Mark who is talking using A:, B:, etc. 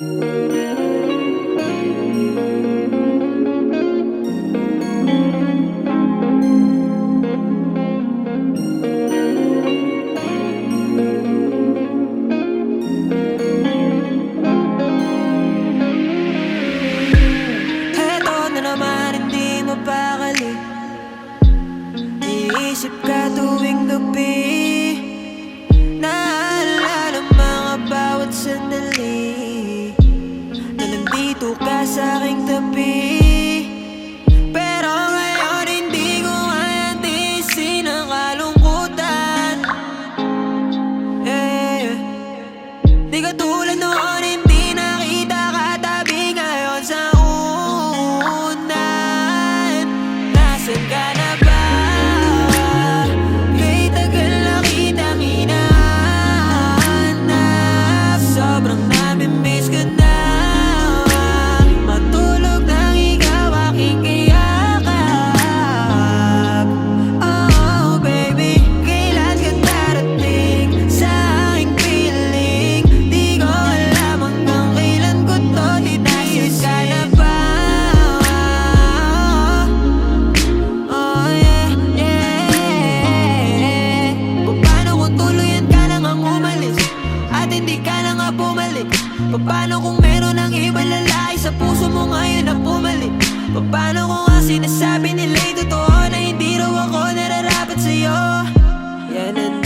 A: Heto na naman, hindi mapakali. Iisip ka tuwing gabi, naalala mga bawat sandali na nandito ka sa aking tabi. Pero ngayon hindi ko kaya tiisin ang kalungkutan. Di ka tulad noon, hindi nakita katabi ngayon sa unan. Nasaan ka na ba? Kay tagal na kitang hinahanap. Sobrang nami-miss ka na. Matulog nang ikaw aking kayakap. Oh baby, kailan ka darating sa aking piling? Di ko alam hanggang kailan ko to titiisin. Ka na ba? Oh yeah, yeah. Paano kung tuluyan ka lang ang umalis at hindi ka na nga bumalik? Paano kung meron ng ibang lalaki sa puso mo ngayon na bumalik? Paano kung ang sinasabi nila'y totoo na hindi raw ako nararapat sa'yo? Yan ang